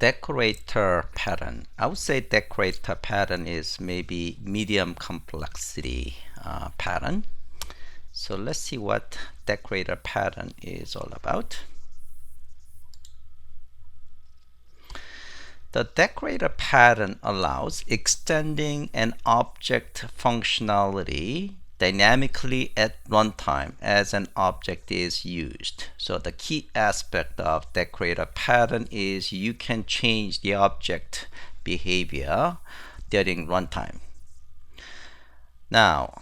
Decorator pattern. I would say decorator pattern is maybe medium complexity pattern. So let's see what decorator pattern is all about. The decorator pattern allows extending an object functionality dynamically at runtime as an object is used. So the key aspect of decorator pattern is you can change the object behavior during runtime. Now,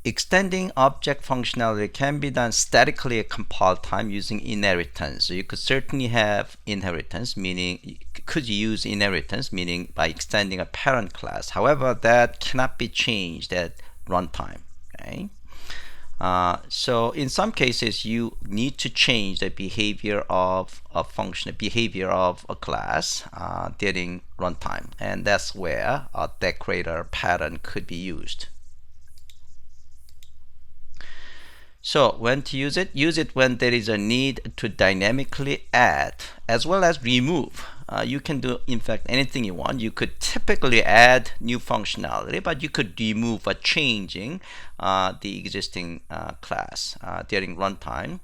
extending object functionality can be done statically at compile time using inheritance. So you could certainly have inheritance, meaning could use inheritance, meaning by extending a parent class. However, that cannot be changed at runtime. Okay. So in some cases, you need to change the behavior of a function, behavior of a class during runtime, and that's where a decorator pattern could be used. So when to use it? Use it when there is a need to dynamically add as well as remove. You can do, in fact, anything you want. You could typically add new functionality, but you could remove or changing the existing class during runtime.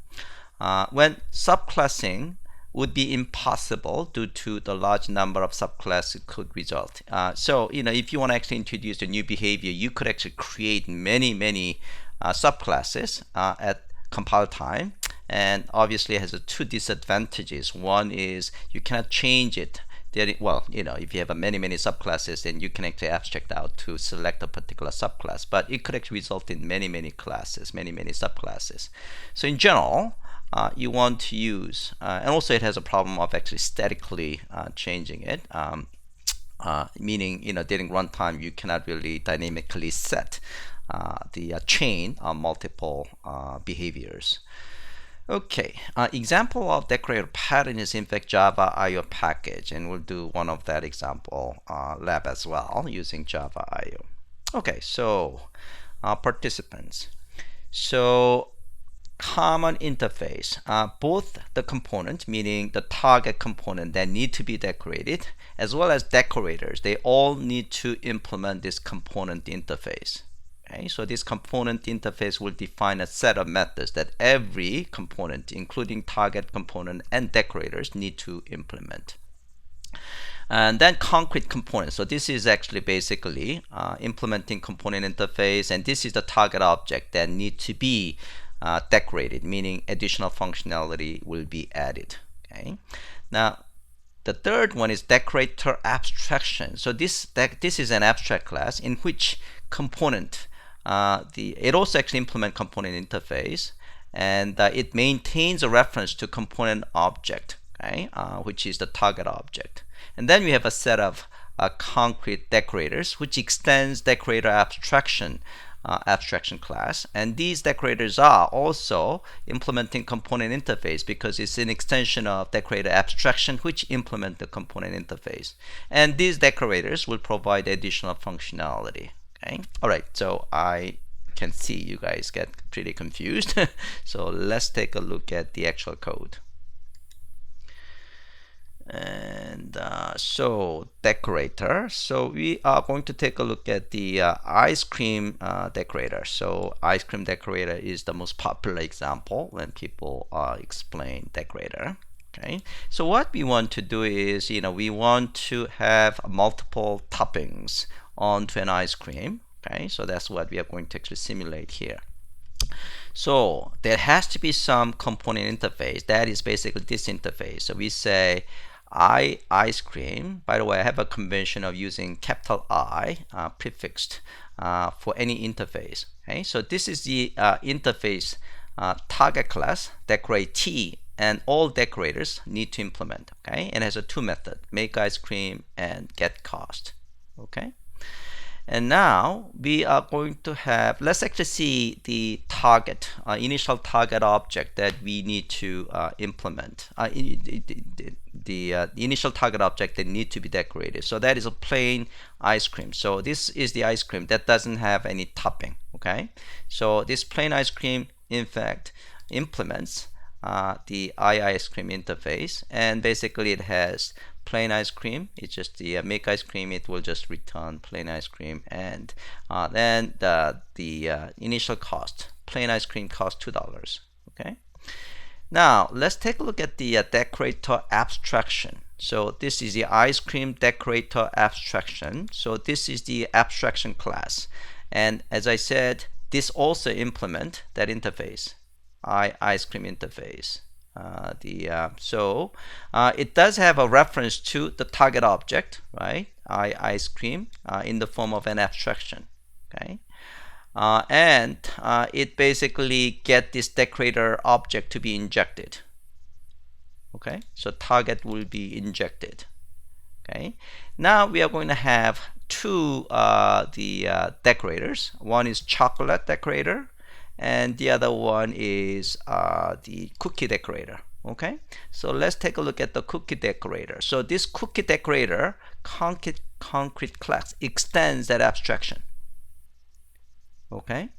When subclassing would be impossible due to the large number of subclasses could result. So, if you want to actually introduce a new behavior, you could actually create many subclasses at compile time, and obviously it has two disadvantages. One is you cannot change it. Well, if you have many subclasses, then you can actually abstract out to select a particular subclass, but it could actually result in many classes, many subclasses. So in general, you want to use, and also it has a problem of actually statically changing it. Meaning, during runtime, you cannot really dynamically set the chain on multiple behaviors. Okay, example of decorator pattern is in fact Java IO package, and we'll do one of that example lab as well using Java IO. Okay, so participants. So common interface, both the component, meaning the target component that need to be decorated, as well as decorators, they all need to implement this component interface. Okay, so this component interface will define a set of methods that every component, including target component and decorators, need to implement. And then concrete components. So this is actually basically implementing component interface, and this is the target object that need to be decorated, meaning additional functionality will be added. Okay. Now, the third one is decorator abstraction. So this is an abstract class in which component it also actually implements component interface, and it maintains a reference to component object, okay, which is the target object. And then we have a set of concrete decorators, which extends decorator abstraction class, and these decorators are also implementing component interface because it's an extension of decorator abstraction which implement the component interface, and these decorators will provide additional functionality. Okay. All right, so I can see you guys get pretty confused. So let's take a look at the actual code. And so decorator, so we are going to take a look at the ice cream decorator. So ice cream decorator is the most popular example when people explain decorator. Okay, so what we want to do is, we want to have multiple toppings onto an ice cream. Okay, so that's what we are going to actually simulate here. So there has to be some component interface that is basically this interface. So we say ice cream. By the way, I have a convention of using capital I prefixed for any interface. Okay, so this is the interface target class decorate, and all decorators need to implement. Okay, and it has a two method: make ice cream and get cost. Okay. And now we are going to have, let's actually see the target, initial target object that we need to implement. The initial target object that need to be decorated. So that is a plain ice cream. So this is the ice cream that doesn't have any topping. Okay. So this plain ice cream, in fact, implements the ice cream interface, and basically it has plain ice cream. It's just the make ice cream. It will just return plain ice cream, and then the initial cost, plain ice cream costs $2. Okay. Now let's take a look at the decorator abstraction. So this is the ice cream decorator abstraction. So this is the abstraction class, and as I said, this also implement that interface, ice cream interface. It does have a reference to the target object, right? Ice cream in the form of an abstraction. Okay. It basically get this decorator object to be injected. Okay, so target will be injected. Okay, now we are going to have two decorators. One is chocolate decorator, and the other one is the cookie decorator. Okay, so let's take a look at the cookie decorator. So this cookie decorator concrete class extends that abstraction. Okay,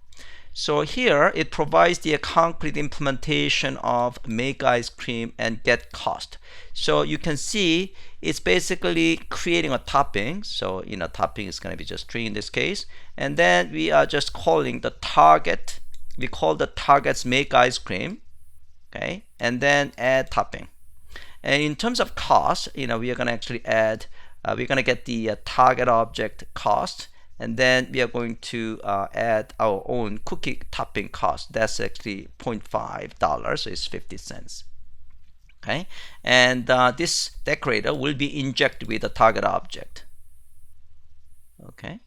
so here it provides the concrete implementation of make ice cream and get cost. So you can see it's basically creating a topping. So topping is going to be just string in this case, and then we are just calling the target. We call the targets make ice cream. Okay, and then add topping. And in terms of cost, we are going to actually add. We're going to get the target object cost. And then we are going to add our own cookie topping cost. That's actually $0.5, so it's 50 cents. Okay, and this decorator will be injected with the target object. Okay,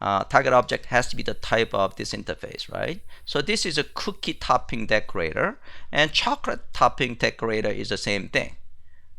target object has to be the type of this interface, right? So this is a cookie topping decorator, and chocolate topping decorator is the same thing.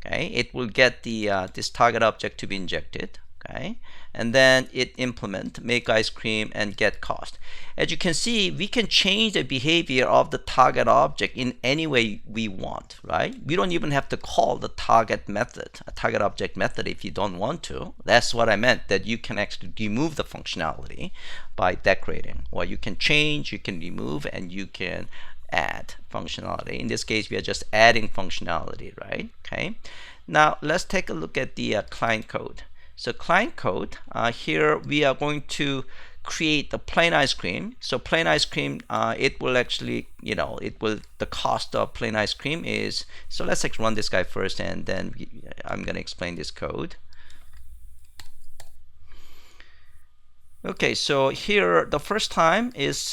Okay, it will get the this target object to be injected. Okay, and then it implement make ice cream and get cost. As you can see, we can change the behavior of the target object in any way we want, right? We don't even have to call the target method, a target object method, if you don't want to. That's what I meant, that you can actually remove the functionality by decorating. Well, you can change, you can remove, and you can add functionality. In this case, we are just adding functionality, right? Okay, now let's take a look at the client code. So client code, here we are going to create the plain ice cream. So plain ice cream, it will actually, the cost of plain ice cream is, so let's actually run this guy first, and then I'm going to explain this code. Okay, so here the first time is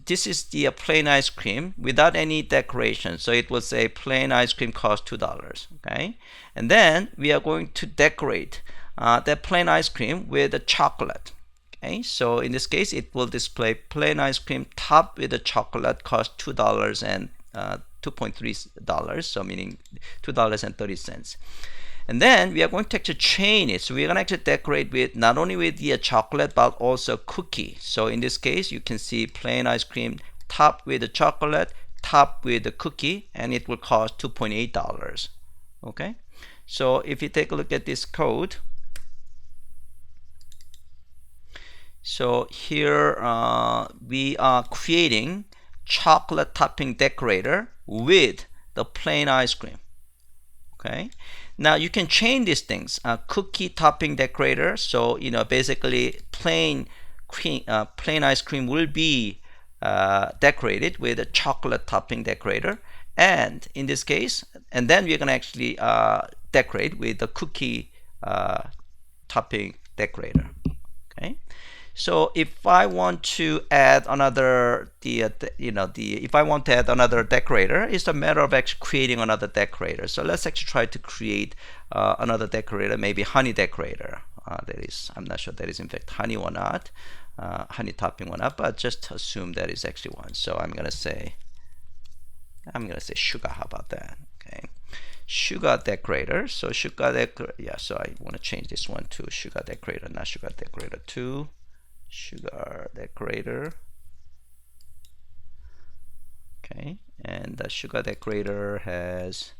this is the plain ice cream without any decoration. So it will say plain ice cream costs $2. Okay, and then we are going to decorate that plain ice cream with the chocolate. Okay, so in this case, it will display plain ice cream topped with the chocolate cost $2 and $2.3, so meaning $2.30. And then we are going to actually chain it. So we're going to actually decorate with not only with the chocolate but also cookie. So in this case, you can see plain ice cream topped with the chocolate, topped with the cookie, and it will cost $2.8. Okay, so if you take a look at this code. So here we are creating chocolate topping decorator with the plain ice cream. Okay, now you can change these things. Cookie topping decorator. So basically plain ice cream will be decorated with a chocolate topping decorator, and in this case, and then we're gonna actually decorate with the cookie topping decorator. Okay. So if I want to add another if I want to add another decorator, it's a matter of actually creating another decorator. So let's actually try to create another decorator, maybe honey decorator. I'm not sure that is in fact honey or not, honey topping or not, but just assume that is actually one. So I'm gonna say sugar. How about that? Okay, sugar decorator. So sugar decorator. Yeah. So I want to change this one to sugar decorator, not sugar decorator 2. Sugar decorator. Okay, and the sugar decorator has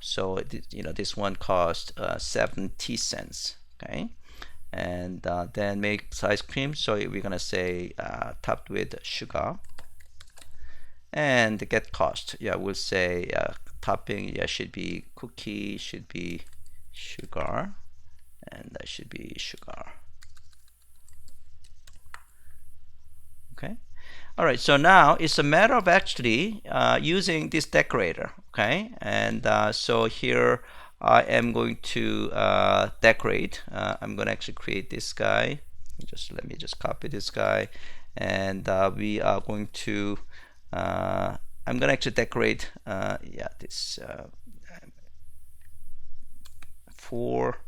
so this one costs 70 cents. Okay, and then makes ice cream, so we're gonna say topped with sugar, And the get cost, yeah, we'll say topping, yeah, should be cookie, should be sugar, and that should be sugar. Okay. All right, so now it's a matter of actually using this decorator. Okay, and so here I am going to decorate. I'm going to actually create this guy. Let me just copy this guy, and we are going to I'm going to actually decorate yeah, this 4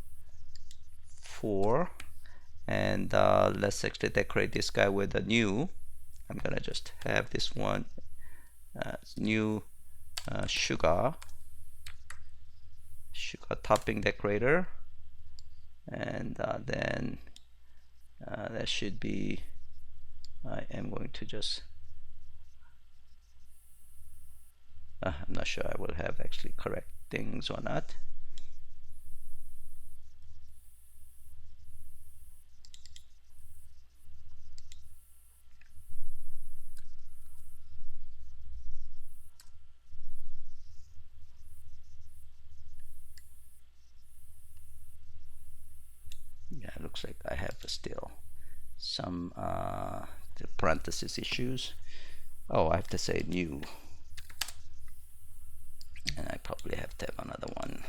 4, and let's actually decorate this guy with a new. I'm gonna just have this one new sugar topping decorator, and then that should be, I am going to just I'm not sure I will have actually correct things or not. Yeah, it looks like I have still some the parenthesis issues. Oh, I have to say new, and I probably have to have another one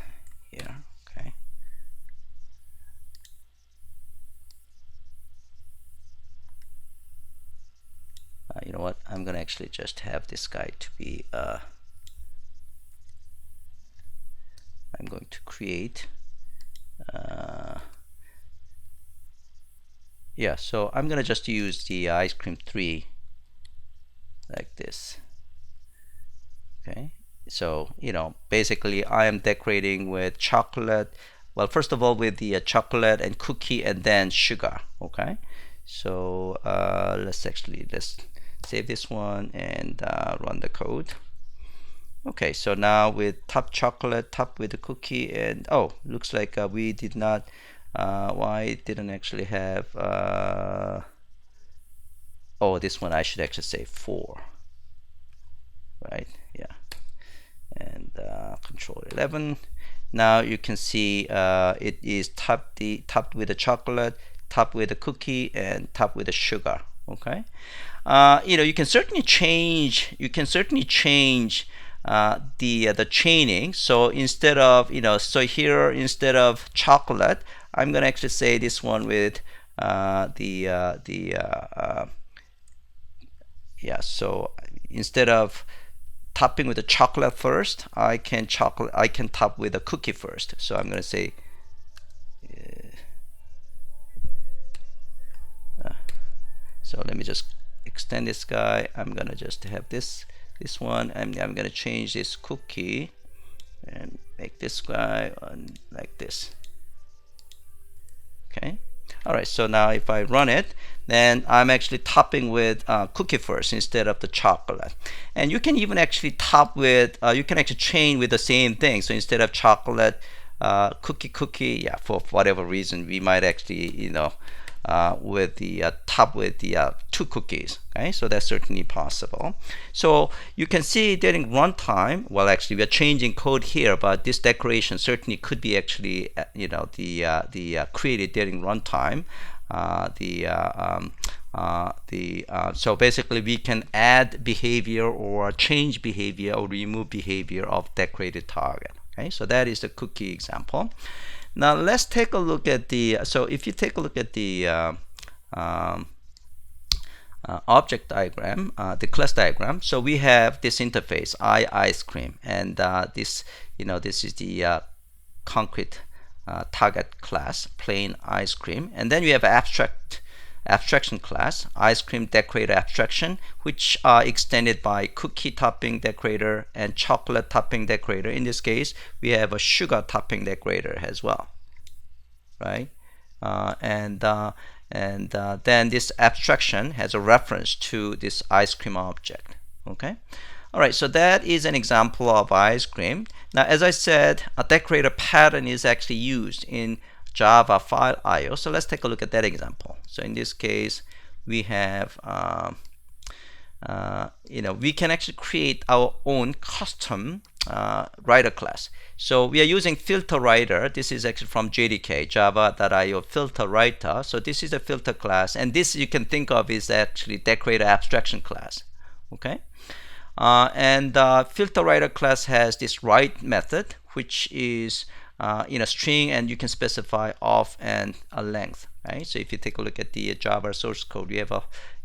here. Okay. You know what? I'm gonna actually just have this guy to be. I'm going to create. Yeah, so I'm gonna just use the ice cream 3 like this. Okay, so you know, basically I am decorating with chocolate. Well, first of all with the chocolate and cookie, and then sugar. Okay, so let's save this one and run the code. Okay, so now with top chocolate, top with the cookie, and oh, looks like we did not. Why it didn't actually have? Oh, this one I should actually say 4. Right? Yeah. And Control 11. Now you can see it is topped with the chocolate, topped with the cookie, and topped with the sugar. Okay. You know, you can certainly change. You can certainly change the chaining. So instead of, you know, so here instead of chocolate, I'm gonna actually say this one with yeah. So instead of topping with the chocolate first, I can top with a cookie first. So I'm gonna say. So let me just extend this guy. I'm gonna just have this one, and I'm gonna change this cookie and make this guy like this. Okay. All right. So now if I run it, then I'm actually topping with cookie first instead of the chocolate. And you can even actually top with, you can actually chain with the same thing. So instead of chocolate, cookie, yeah, for whatever reason, we might actually, you know, with the top with the 2 cookies. Okay, so that's certainly possible. So you can see during runtime, well, actually we are changing code here, but this decoration certainly could be actually, you know, the created during runtime. So basically we can add behavior or change behavior or remove behavior of decorated target. Okay, so that is the cookie example. Now let's take a look at the, so if you take a look at the object diagram, the class diagram, so we have this interface, ice cream, and this, you know, this is the concrete target class, plain ice cream, and then we have abstraction class, ice cream decorator abstraction, which are extended by cookie topping decorator and chocolate topping decorator. In this case, we have a sugar topping decorator as well, right? And then this abstraction has a reference to this ice cream object. Okay. All right, so that is an example of ice cream. Now, as I said, a decorator pattern is actually used in Java file IO. So let's take a look at that example. So in this case, we have we can actually create our own custom writer class. So we are using filter writer. This is actually from JDK, Java.io filter writer. So this is a filter class, and this you can think of is actually Decorator abstraction class. Okay, and filter writer class has this write method, which is in a string, and you can specify of and a length. Right. So if you take a look at the Java source code,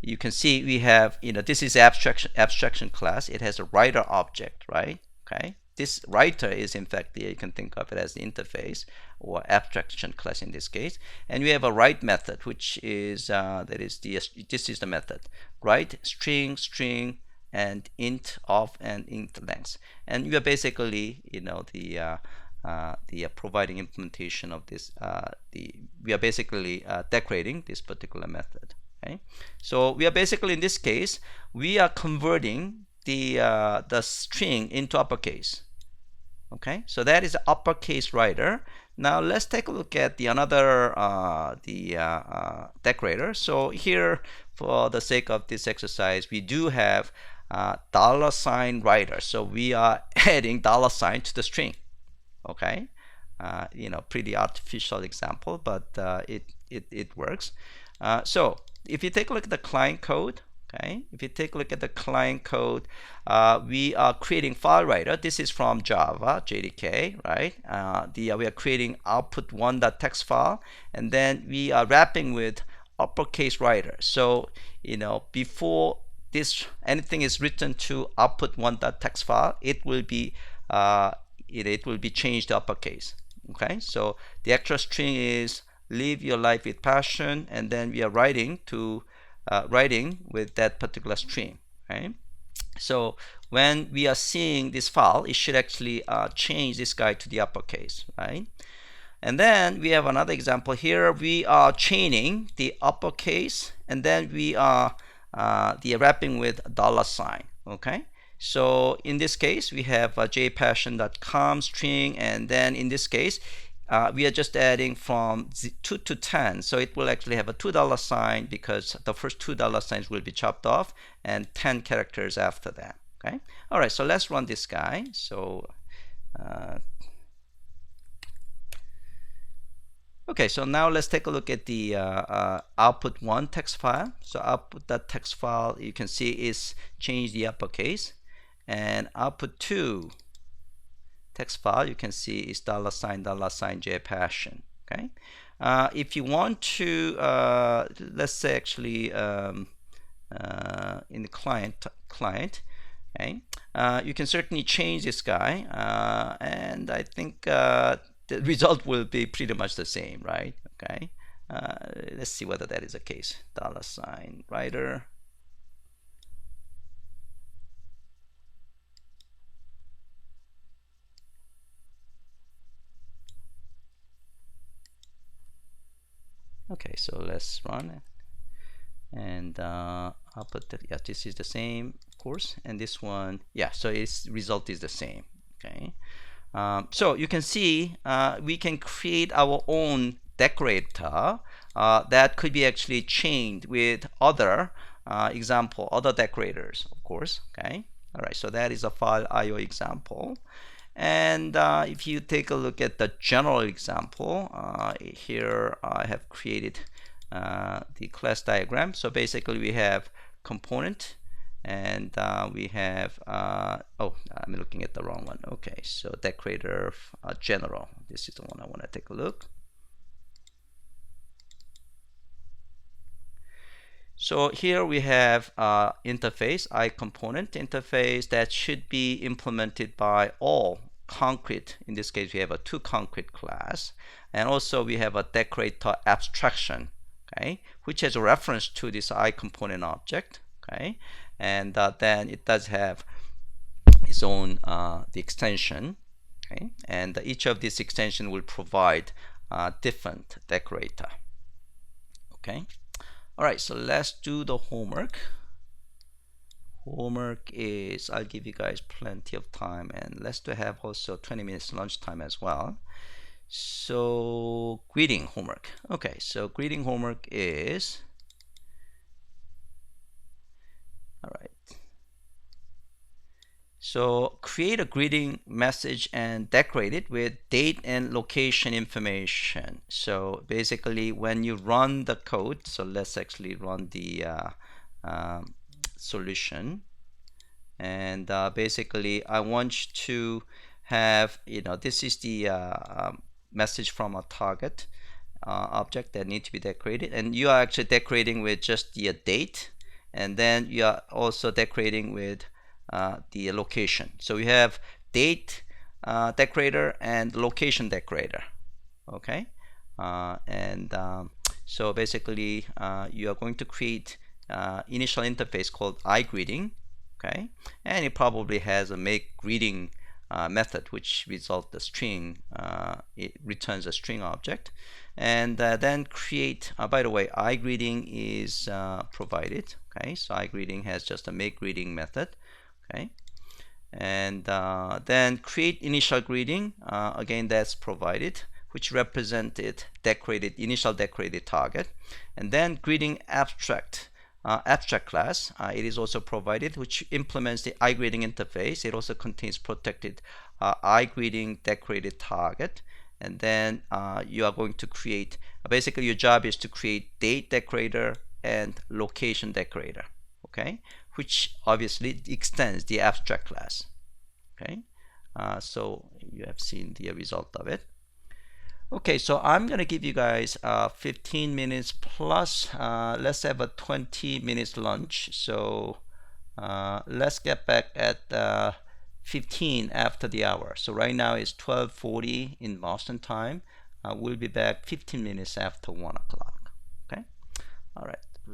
you can see we have, this is abstraction class. It has a writer object, right? Okay. This writer is in fact you can think of it as the interface or abstraction class in this case. And we have a write method, which is this is the method: write string and int of and int length. And we are basically providing implementation of this. We are basically decorating this particular method. Okay, so we are basically, in this case, we are converting the string into uppercase. Okay, so that is the uppercase writer. Now let's take a look at the another decorator. So here, for the sake of this exercise, we do have $ writer. So we are adding $ to the string. Okay, pretty artificial example, but it works. So if you take a look at the client code, okay, if you take a look at the client code, we are creating file writer. This is from Java JDK, right? We are creating output1.txt file, and then we are wrapping with uppercase writer. So before anything is written to output1.txt file, it will be changed to uppercase. Okay, so the actual string is live your life with passion, and then we are writing with that particular string. Okay, so when we are seeing this file, it should actually change this guy to the uppercase, right? And then we have another example here. We are chaining the uppercase, and then we are wrapping with $. Okay, so in this case, we have a JPassion.com string, and then in this case, we are just adding from 2 to 10. So it will actually have a $2 because the first $2 will be chopped off, and 10 characters after that. Okay. All right. So let's run this guy. So okay, so now let's take a look at the output1 text file. So output.txt file, you can see is changed the uppercase, and output2 text file, you can see is $JPassion. Okay, if you want to, let's say actually in the client, okay, you can certainly change this guy, and I think the result will be pretty much the same, right? Okay, let's see whether that is the case. $writer. Okay, so let's run it, and I'll put this is the same, of course, and this one, so its result is the same. Okay, so you can see we can create our own decorator that could be actually chained with other other decorators, of course. Okay, all right, so that is a file IO example. And if you take a look at the general example, here I have created the class diagram. So basically we have component, and we have oh, I'm looking at the wrong one. Okay, so decorator general, this is the one I want to take a look. So here we have interface, component interface that should be implemented by all concrete. In this case, we have a toConcrete class, and also we have a decorator abstraction, okay, which has a reference to this component object, okay, and then it does have its own the extension, okay, and each of these extension will provide different decorator, okay. All right, so let's do the homework. Homework is, I'll give you guys plenty of time, and let's have also 20 minutes lunch time as well. So greeting homework. Okay, so greeting homework is, all right, So create a greeting message and decorate it with date and location information. So basically when you run the code, so let's actually run the solution. And basically I want you to have, this is the message from a target object that need to be decorated, and you are actually decorating with just the date, and then you are also decorating with the location. So we have date decorator and location decorator. Okay, so basically you are going to create initial interface called iGreeting. Okay, and it probably has a make greeting method which results the string. It returns a string object, and then create. By the way, iGreeting is provided. Okay, so iGreeting has just a make greeting method. Okay, and then create initial greeting. Again, that's provided, which represented decorated initial decorated target, and then greeting abstract. Abstract class, it is also provided, which implements the iGreeting interface. It also contains protected iGreeting decorated target, and then you are going to create, basically your job is to create date decorator and location decorator, okay, which obviously extends the abstract class. Okay, so you have seen the result of it. Okay, so I'm gonna give you guys 15 minutes plus let's have a 20 minutes lunch. So let's get back at 15 after the hour. So right now it's 12:40 in Boston time. We'll be back 15 minutes after 1 o'clock. Okay, all right.